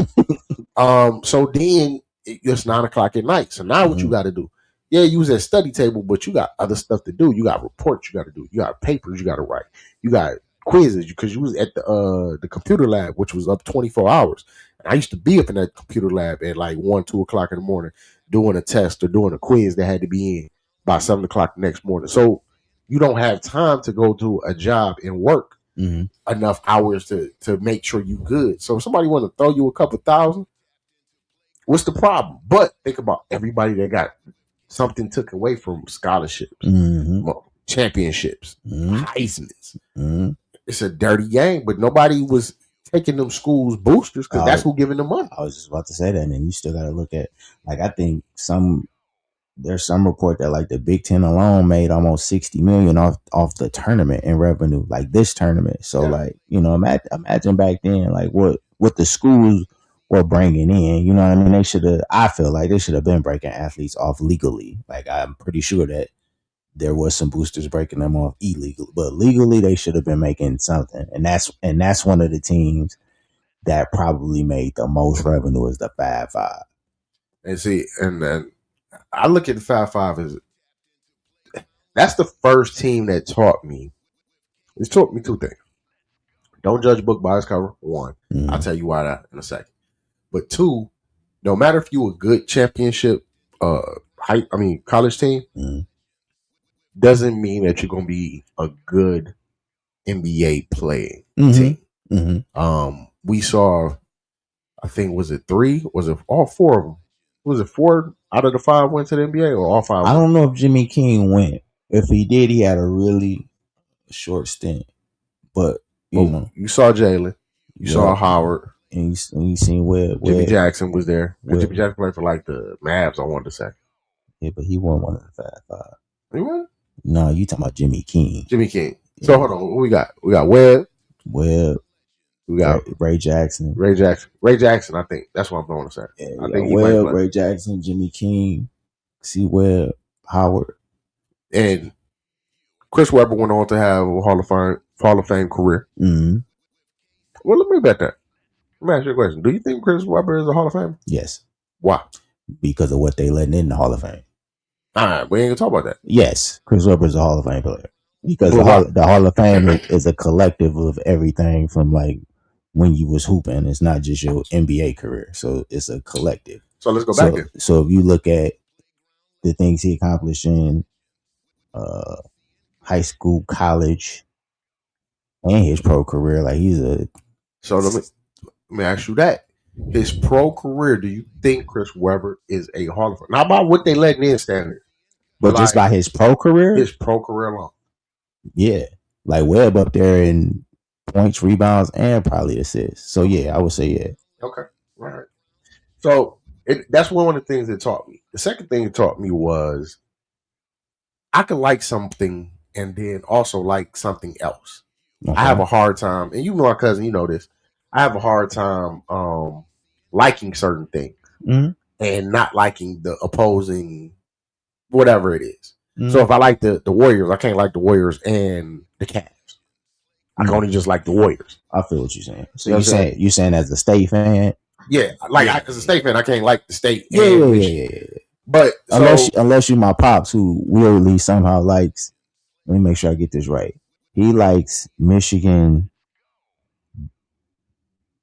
so then it's 9 o'clock at night. So now what you got to do? Yeah, you was at study table, but you got other stuff to do. You got reports you got to do. You got papers you got to write. You got quizzes because you was at the computer lab, which was up 24 hours. And I used to be up in that computer lab at like 1, 2 o'clock in the morning doing a test or doing a quiz that had to be in by 7 o'clock the next morning. So you don't have time to go to a job and work enough hours to make sure you good. So if somebody want to throw you a couple thousand, what's the problem? But think about everybody that got something took away from scholarships, championships, Heisman's. It's a dirty game, but nobody was. taking them schools boosters because that's who giving them money. I was just about to say that, and then you still got to look at, like, I think there's some report that like the Big Ten alone made almost 60 million off the tournament in revenue, like this tournament. So like, you know, imagine back then, like what the schools were bringing in. You know what I mean? I feel like they should have been breaking athletes off legally. Like, I'm pretty sure that there was some boosters breaking them off illegal, but legally they should have been making something. And that's one of the teams that probably made the most revenue is the Fab Five. And see, and then I look at the Fab Five as that's the first team that taught me. It's taught me two things. Don't judge a book by its cover. One, I'll tell you why that in a second. But two, no matter if you a good championship, college team, doesn't mean that you're gonna be a good NBA playing team. We saw, I think, was it 3? Was it all 4 of them? Was it 4 out of the 5 went to the NBA or all 5? I don't know if Jimmy King went. If he did, he had a really short stint. But you know, you saw Jalen, you saw Howard, and you seen where Jimmy Jackson was there. Jimmy Jackson played for like the Mavs, I wanted to say. Yeah, but he wasn't one of the Fab Five. He won? No, you talking about Jimmy King. Jimmy King. Yeah. So hold on, what we got? We got Webb. We got Ray Jackson. Ray Jackson, I think. That's what I'm going to say. Yeah, I think Webb, Ray Jackson, Jimmy King, C. Webb, Howard. And Chris Webber went on to have a Hall of Fame career. Well, let me bet that. Let me ask you a question. Do you think Chris Webber is a Hall of Famer? Yes. Why? Because of what they letting in the Hall of Fame. All right, we ain't gonna talk about that. Yes, Chris Webber is a Hall of Fame player. Because the Hall of Fame is a collective of everything from like when you was hooping. It's not just your NBA career. So it's a collective. So let's go back there. So if you look at the things he accomplished in high school, college, and his pro career, like he's a. So let me ask you that. His pro career, do you think Chris Webber is a Hall of Fame? Not about what they letting in standard. But just by his pro career? His pro career alone. Yeah. Like Webb up there in points, rebounds, and probably assists. So yeah, I would say yeah. Okay. All right. So that's one of the things it taught me. The second thing it taught me was I can like something and then also like something else. Okay. I have a hard time, and you know my cousin, you know this. I have a hard time liking certain things and not liking the opposing whatever it is. So if I like the Warriors, I can't like the Warriors and the Cavs. I can only just like the Warriors. I feel what you're saying. So you saying as a State fan? Yeah, as a State fan, I can't like the State. Yeah. But unless you my pops, who weirdly somehow likes. Let me make sure I get this right. He likes Michigan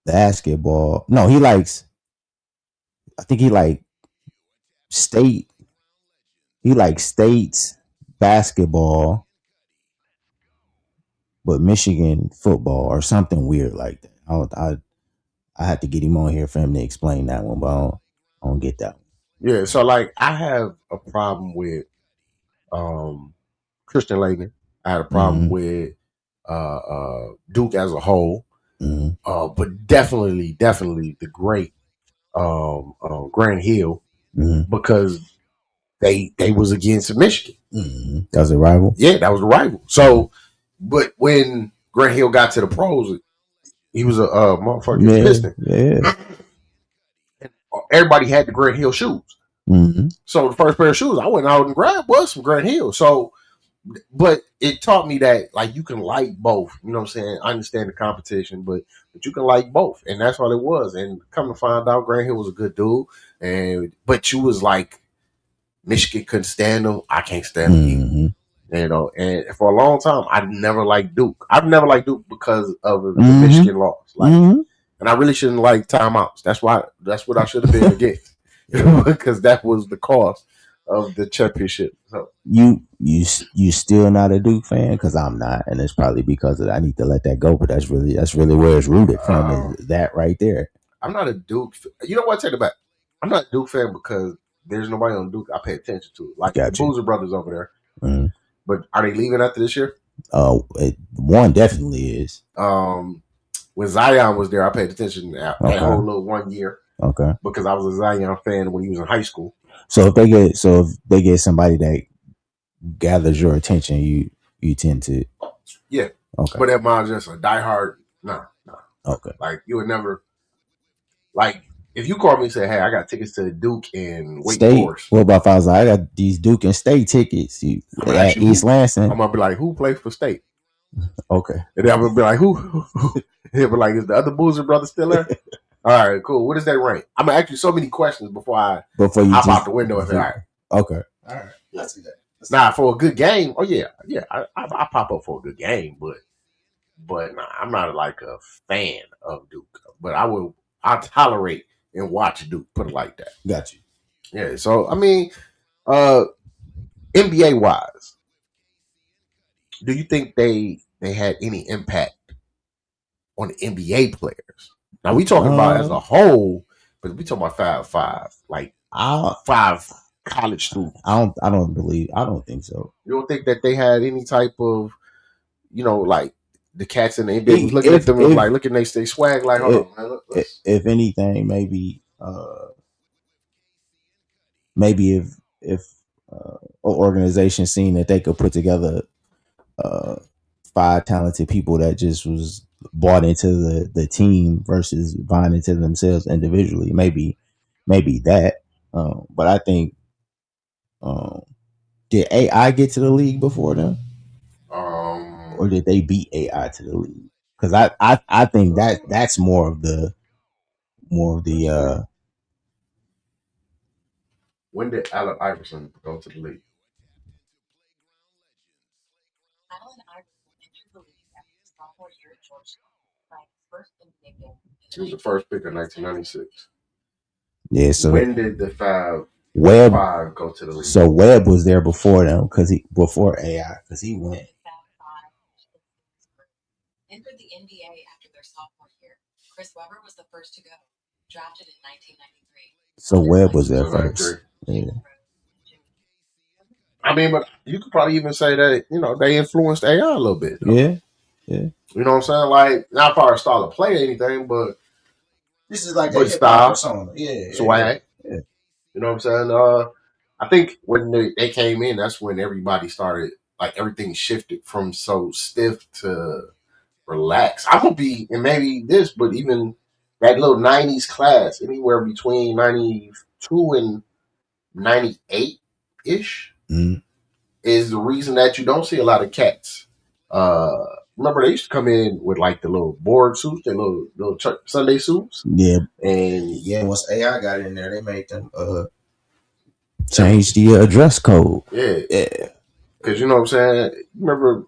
basketball. No, he likes. I think he like State. He likes State's basketball, but Michigan football or something weird like that. I had to get him on here for him to explain that one, but I don't get that one. Yeah, so like I have a problem with Christian Laettner. I had a problem with Duke as a whole, but definitely the great Grant Hill because they was against Michigan. That was a rival? Yeah, that was a rival. So, but when Grant Hill got to the pros, he was a motherfucking Piston. Yeah. Everybody had the Grant Hill shoes. So the first pair of shoes I went out and grabbed was some Grant Hill. So, but it taught me that like you can like both. You know what I'm saying? I understand the competition, but you can like both, and that's what it was. And come to find out, Grant Hill was a good dude, but you was like Michigan couldn't stand him. I can't stand him. You know, and for a long time, I never liked Duke. I've never liked Duke because of the Michigan loss. Like, and I really shouldn't like timeouts. That's what I should have been against because that was the cost of the championship. So you still not a Duke fan? Because I'm not, and it's probably because I need to let that go. But that's really where it's rooted from. Is that right there? I'm not a Duke. You know what? Take it back. I'm not a Duke fan because there's nobody on Duke I pay attention to. Like the Boozer brothers over there. But are they leaving after this year? One definitely is. when Zion was there, I paid attention that whole little 1 year. Okay. Because I was a Zion fan when he was in high school. So if they get somebody that gathers your attention, you tend to. Yeah. Okay. But if I'm just a diehard, nah. Okay. Like you would never, like if you call me and say, "Hey, I got tickets to Duke and Wake State. Forest." What about if I was like, I got these Duke and State tickets at East Lansing? I'm gonna be like, "Who plays for State?" Okay. And then I'm gonna be like, "Who?" He'll be like, "Is the other Boozer brother still there?" All right, cool. What is that rank? I'm gonna ask you so many questions before you hop out the window and say, "All right." Okay. All right. Let's see that. Nah, for a good game. Oh yeah. I pop up for a good game, but nah, I'm not like a fan of Duke. But I tolerate and watch Duke. Put it like that. Got you. Yeah. So I mean, NBA wise, do you think they had any impact on the NBA players? Now we talking about as a whole, but we talking about Fab Five, like 5 college students. I don't think so. You don't think that they had any type of, like the cats in the NBA was looking at them and like looking they swag like, hold on, man. If anything, maybe if an organization seen that they could put together 5 talented people that just was bought into the team versus buying into themselves individually, maybe that. But I think, did AI get to the league before them, or did they beat AI to the league? Because I think that's more of the when did Allen Iverson go to the league? Allen Iverson entered the league after his sophomore year at Georgetown, playing his first NBA game. He was the first pick of 1996. Yeah. So when did the Five go to the league? So Webb was there before them before AI because he went. Entered the NBA after their sophomore year. Chris Webber was the first to go, drafted in 1993. So Webb was there first. Yeah. I mean, but you could probably even say that they influenced AI a little bit. Though. Yeah. You know what I'm saying? Like not far as style of play or anything, but this is like a style persona. Yeah. Swag. Yeah. You know what I'm saying? I think when they came in, that's when everybody started, like everything shifted from so stiff to relax. I'm gonna be, and maybe this, but even that little 90s class, anywhere between 92 and 98 ish, is the reason that you don't see a lot of cats. Remember they used to come in with like the little board suits, the little Sunday suits. Yeah. And once AI got in there, they made them change the dress code. Yeah. Because you know what I'm saying? Remember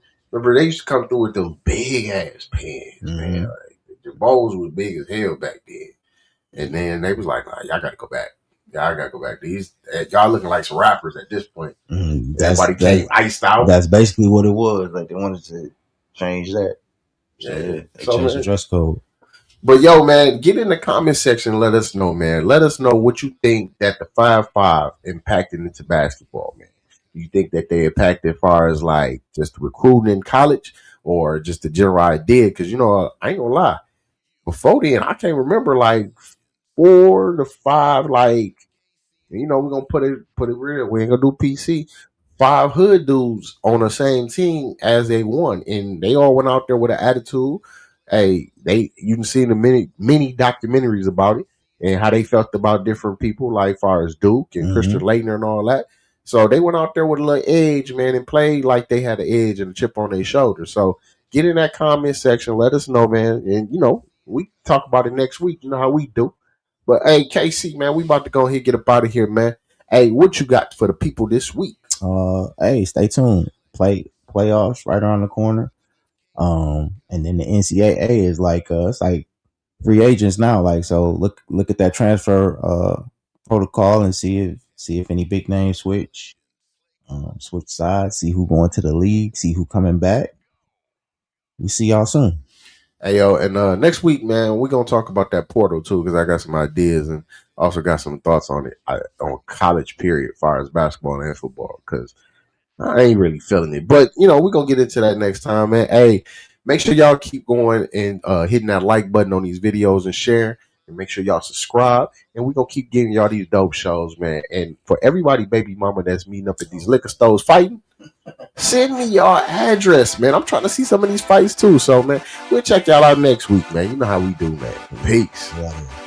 they used to come through with those big ass pants, man. Like, the bowls was big as hell back then. And then they was like, y'all gotta go back. Y'all gotta go back. Y'all looking like some rappers at this point. Everybody came iced out. That's basically what it was. Like they wanted to change that. They changed the dress code. But yo, man, get in the comment section and let us know, man. Let us know what you think that the 5-5 impacted into basketball, man. Do you think that they impacted as far as like just recruiting in college or just the general idea? Because I ain't gonna lie. Before then, I can't remember like 4 to 5, like we're gonna put it real. We ain't gonna do PC. 5 hood dudes on the same team as they won, and they all went out there with an attitude. Hey, you can see the many documentaries about it and how they felt about different people, like far as Duke and Christian Laettner and all that. So they went out there with a little edge, man, and played like they had an edge and a chip on their shoulder. So get in that comment section, let us know, man, and we talk about it next week. You know how we do. But hey, KC, man, we about to go ahead and get up out of here, man. Hey, what you got for the people this week? Hey, stay tuned. Playoffs right around the corner. And then the NCAA is like it's like free agents now. Like so, look at that transfer protocol and see if any big names switch sides. See who going to the league. See who coming back. We see y'all soon. Hey yo, and next week, man, we're gonna talk about that portal too, because I got some ideas and also got some thoughts on it on college period, as far as basketball and football, because I ain't really feeling it. But we're gonna get into that next time, man. Hey, Make sure y'all keep going and hitting that like button on these videos and share. And make sure y'all subscribe. And we're going to keep giving y'all these dope shows, man. And for everybody, baby mama, that's meeting up at these liquor stores fighting, send me y'all address, man. I'm trying to see some of these fights too. So, man, we'll check y'all out next week, man. You know how we do, man. Peace. Yeah.